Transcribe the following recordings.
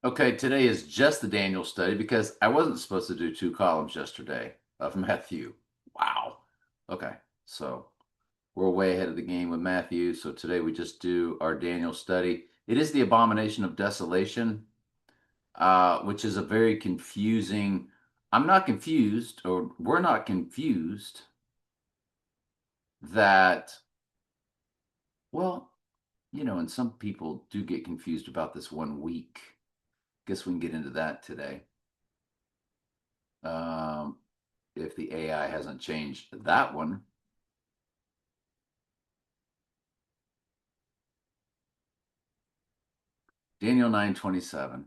Okay, today is just the Daniel study because I wasn't supposed to do two columns yesterday of Matthew. Wow. Okay, so we're way ahead of the game with Matthew. So today we just do our Daniel study. It is the abomination of desolation, which is a very confusing. I'm not confused, or we're not confused that, well, and some people do get confused about this 1 week. Guess we can get into that today. Um, if the AI hasn't changed that one. Daniel 9:27.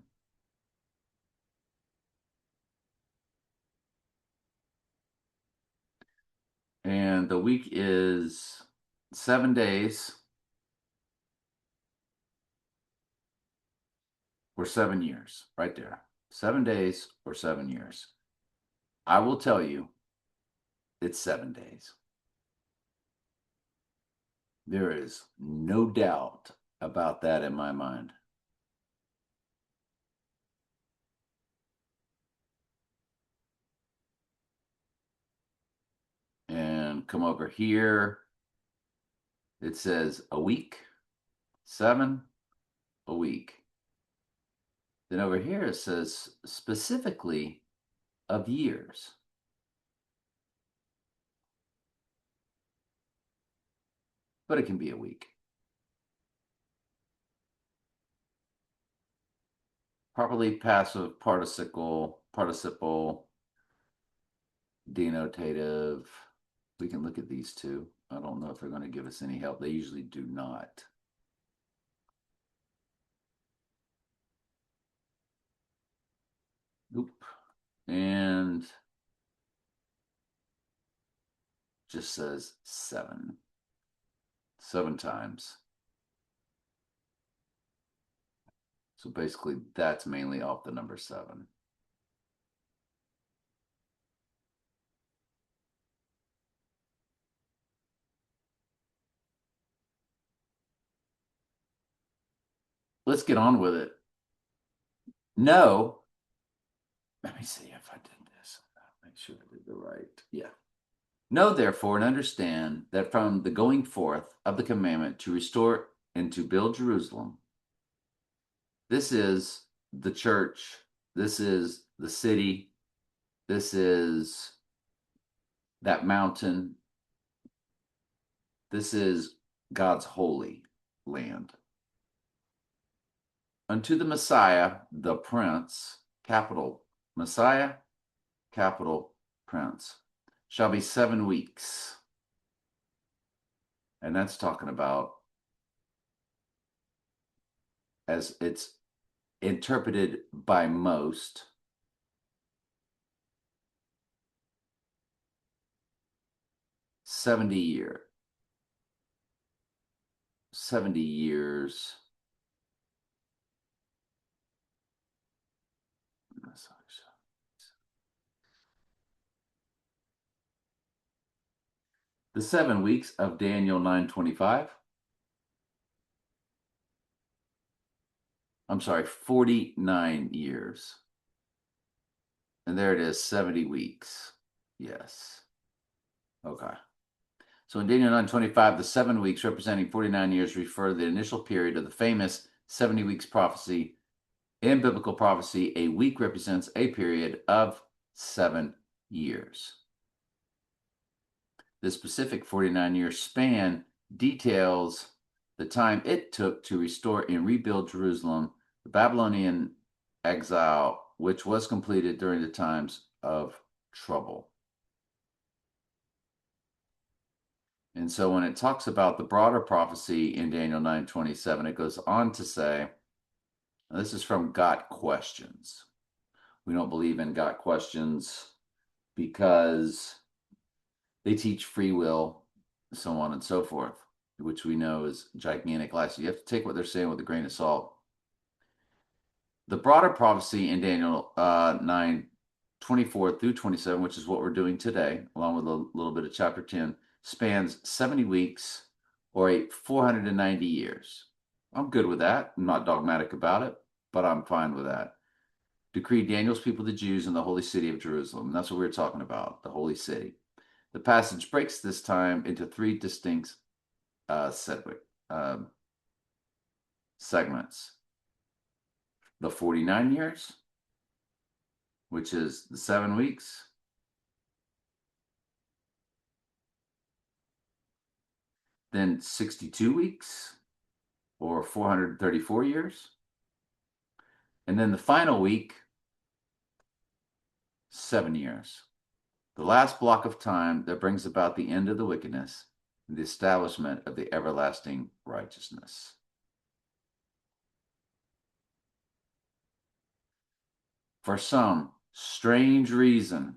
And the week is 7 days or 7 years, right there. 7 days or 7 years. I will tell you, it's 7 days. There is no doubt about that in my mind. And come over here. It says a week, 7, a week. Then over here it says specifically of years. But it can be a week. Properly passive participle, denotative. We can look at these two. I don't know if they're going to give us any help. They usually do not. Oop. And just says 7. 7 times. So basically, that's mainly off the number 7. Let's get on with it. No. Let me see if I did this. Make sure I did the right. Yeah. Know therefore and understand that from the going forth of the commandment to restore and to build Jerusalem, this is the church, this is the city, this is that mountain, this is God's holy land. Unto the Messiah, the Prince, capital Messiah, capital Prince, shall be 7 weeks. And that's talking about, as it's interpreted by most, seventy years. The 7 weeks of Daniel 9:25. I'm sorry, 49 years. And there it is, 70 weeks. Yes. Okay. So in Daniel 9:25, the 7 weeks representing 49 years refer to the initial period of the famous 70 weeks prophecy. In biblical prophecy, a week represents a period of 7 years. The specific 49-year span details the time it took to restore and rebuild Jerusalem, the Babylonian exile, which was completed during the times of trouble. And so when it talks about the broader prophecy in Daniel 9:27, it goes on to say, this is from Got Questions. We don't believe in Got Questions because they teach free will, so on and so forth, which we know is gigantic lies. So you have to take what they're saying with a grain of salt. The broader prophecy in Daniel 9:24 through 27, which is what we're doing today, along with a little bit of chapter 10, spans 70 weeks or 490 years. I'm good with that. I'm not dogmatic about it. but I'm fine with that. Decreed Daniel's people, the Jews, in the holy city of Jerusalem. That's what we were talking about, the holy city. The passage breaks this time into three distinct segments. The 49 years, which is the 7 weeks. Then 62 weeks, or 434 years. And then the final week, 7 years. The last block of time that brings about the end of the wickedness and the establishment of the everlasting righteousness. For some strange reason,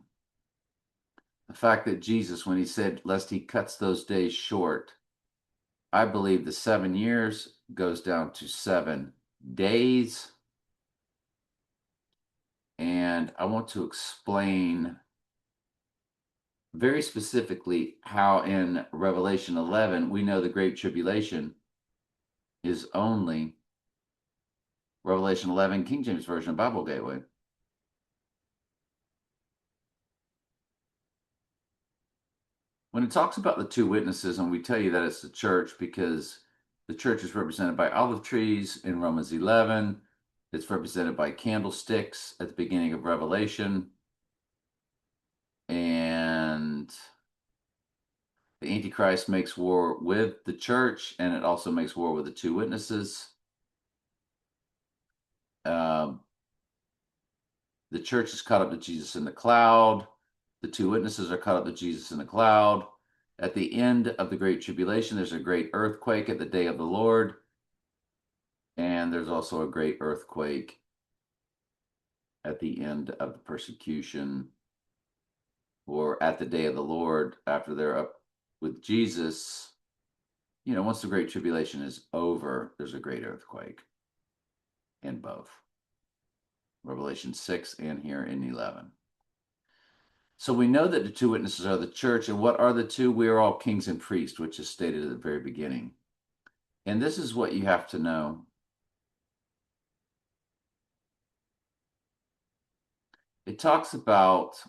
the fact that Jesus, when he said, lest he cuts those days short, I believe the 7 years goes down to 7 days. And I want to explain very specifically how in Revelation 11, we know the Great Tribulation is only Revelation 11, King James Version of Bible Gateway. When it talks about the two witnesses, and we tell you that it's the church because the church is represented by olive trees in Romans 11. It's represented by candlesticks at the beginning of Revelation. And the Antichrist makes war with the church, and it also makes war with the two witnesses. The church is caught up to Jesus in the cloud. The two witnesses are caught up to Jesus in the cloud. At the end of the Great Tribulation, there's a great earthquake at the day of the Lord. And there's also a great earthquake at the end of the persecution, or at the day of the Lord after they're up with Jesus. You know, once the Great Tribulation is over, there's a great earthquake in both Revelation 6 and here in 11. So we know that the two witnesses are the church. And what are the two? We are all kings and priests, which is stated at the very beginning. And this is what you have to know. It talks about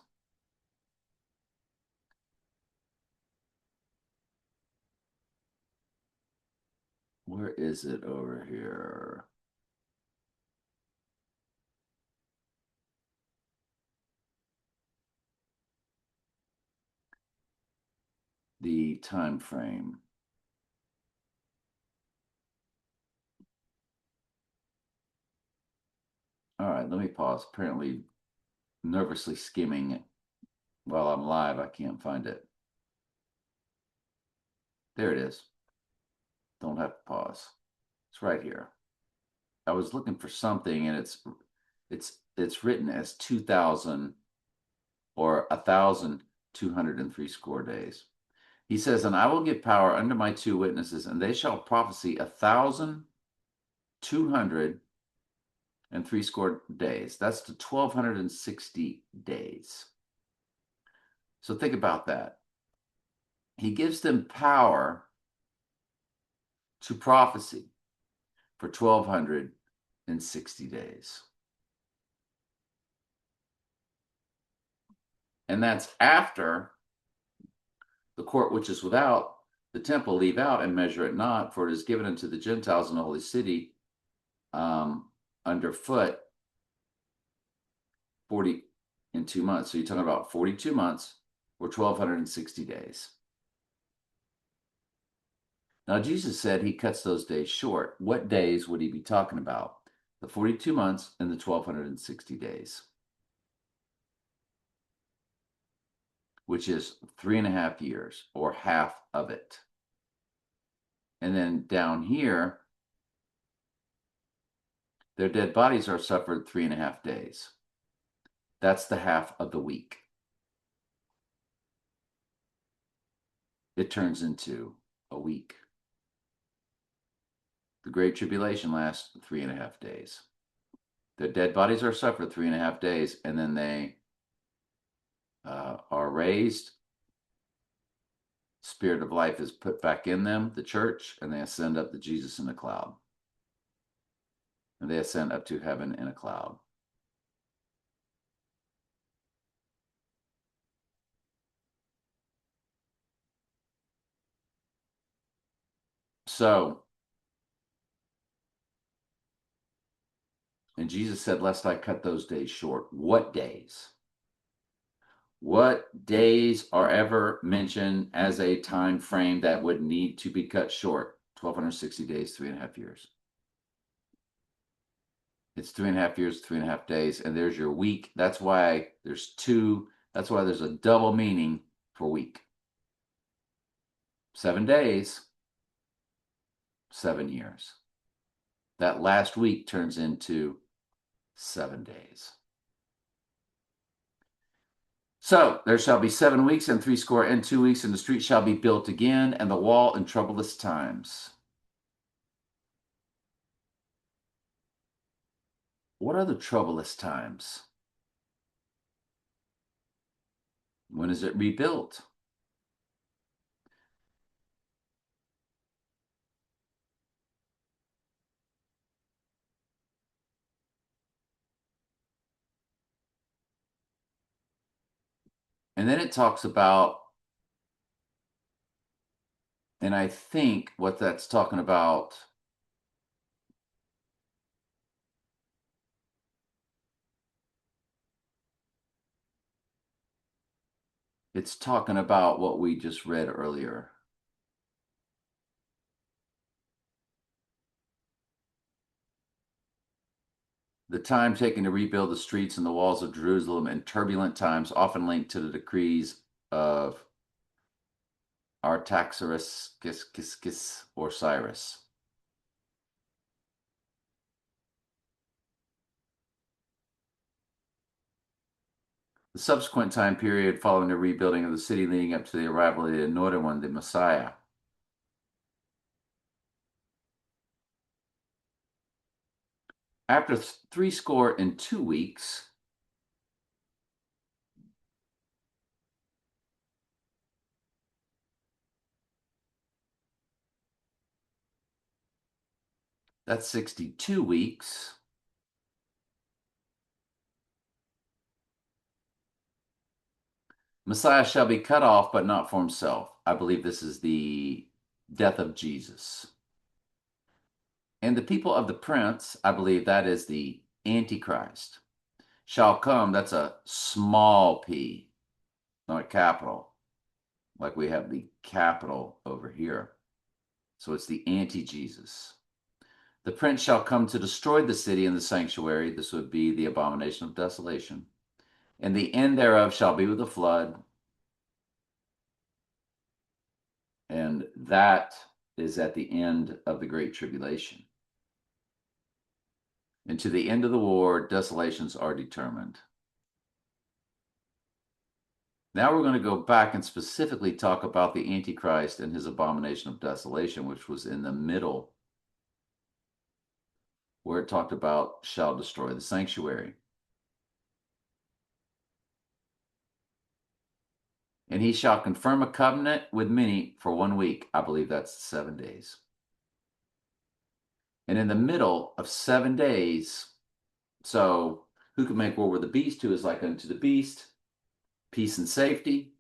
where is it over here? The time frame. All right, let me pause. Apparently, nervously skimming it while I'm live, I can't find it. There it is. Don't have to pause. It's right here. I was looking for something, and it's written as 2,000 or 1,203 score days. He says, and I will give power unto my two witnesses, and they shall prophesy 1,203 score days. That's to 1,260 days. So think about that. He gives them power to prophecy for 1,260 days. And that's after the court which is without the temple leave out and measure it not, for it is given unto the Gentiles in the holy city underfoot 40 in 2 months. So you're talking about 42 months or 1,260 days. Now, Jesus said he cuts those days short. What days would he be talking about? The 42 months and the 1,260 days, which is 3.5 years or half of it. And then down here, their dead bodies are suffered 3.5 days. That's the half of the week. It turns into a week. The Great Tribulation lasts 3.5 days. Their dead bodies are suffered 3.5 days, and then they are raised. Spirit of life is put back in them, the church, and they ascend up to Jesus in the cloud. and they ascend up to heaven in a cloud. So, and Jesus said, lest I cut those days short. What days? What days are ever mentioned as a time frame that would need to be cut short? 1,260 days, 3.5 years. It's 3.5 years, 3.5 days, and there's your week. That's why there's two. That's why there's a double meaning for week. 7 days, 7 years. That last week turns into 7 days. So there shall be 7 weeks and 62 weeks, and the street shall be built again, and the wall in troublous times. What are the troublous times? When is it rebuilt? And then it talks about, and I think what that's talking about, it's talking about what we just read earlier. The time taken to rebuild the streets and the walls of Jerusalem in turbulent times, often linked to the decrees of Artaxerxes or Cyrus. The subsequent time period following the rebuilding of the city leading up to the arrival of the Anointed One, the Messiah. After 62 weeks, that's 62 weeks. Messiah shall be cut off, but not for himself. I believe this is the death of Jesus. And the people of the prince, I believe that is the Antichrist, shall come. That's a small p, not a capital, like we have the capital over here. So it's the anti-Jesus. The prince shall come to destroy the city and the sanctuary. This would be the abomination of desolation. And the end thereof shall be with a flood. And that is at the end of the Great Tribulation. And to the end of the war, desolations are determined. Now we're going to go back and specifically talk about the Antichrist and his abomination of desolation, which was in the middle, where it talked about shall destroy the sanctuary. And he shall confirm a covenant with many for 1 week. I believe that's 7 days. And in the middle of 7 days, so who can make war with the beast? Who is like unto the beast? Peace and safety.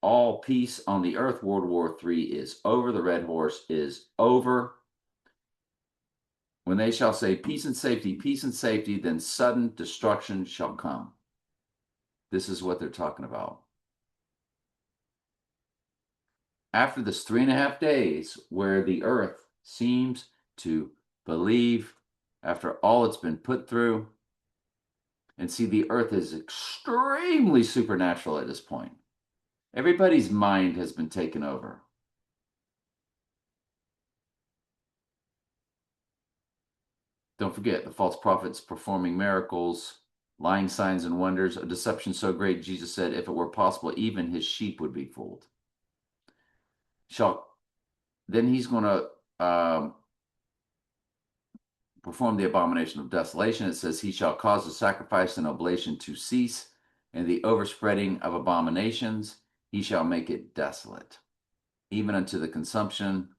All peace on the earth. World War III is over. The red horse is over. When they shall say peace and safety, then sudden destruction shall come. This is what they're talking about. After this 3.5 days, where the earth seems to believe, after all it's been put through, and see, the earth is extremely supernatural at this point. Everybody's mind has been taken over. Don't forget the false prophets performing miracles, lying signs and wonders, a deception so great, Jesus said, if it were possible, even his sheep would be fooled. Then he's going to perform the abomination of desolation. It says, he shall cause the sacrifice and oblation to cease, and the overspreading of abominations, he shall make it desolate, even unto the consumption,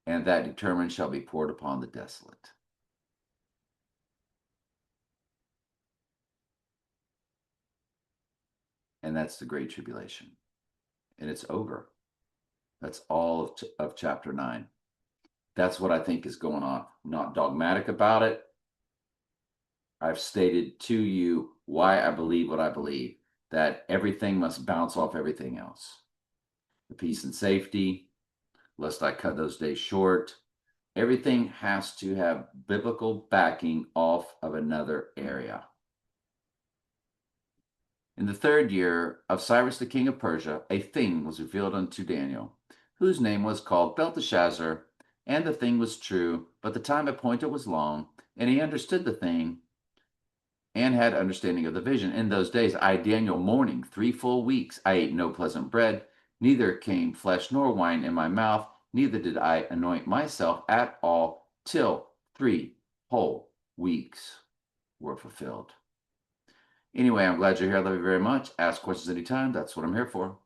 and that determined shall be poured upon the desolate. and that's the Great Tribulation. And it's over. That's all of chapter 9. That's what I think is going on. I'm not dogmatic about it. I've stated to you why I believe what I believe, that everything must bounce off everything else. The peace and safety, lest I cut those days short. Everything has to have biblical backing off of another area. In the 3rd year of Cyrus the king of Persia, a thing was revealed unto Daniel, whose name was called Belteshazzar, and the thing was true, but the time appointed was long, and he understood the thing and had understanding of the vision. In those days I, Daniel, mourning 3 full weeks, I ate no pleasant bread, neither came flesh nor wine in my mouth, neither did I anoint myself at all, till 3 whole weeks were fulfilled. Anyway, I'm glad you're here. I love you very much. Ask questions anytime. That's what I'm here for.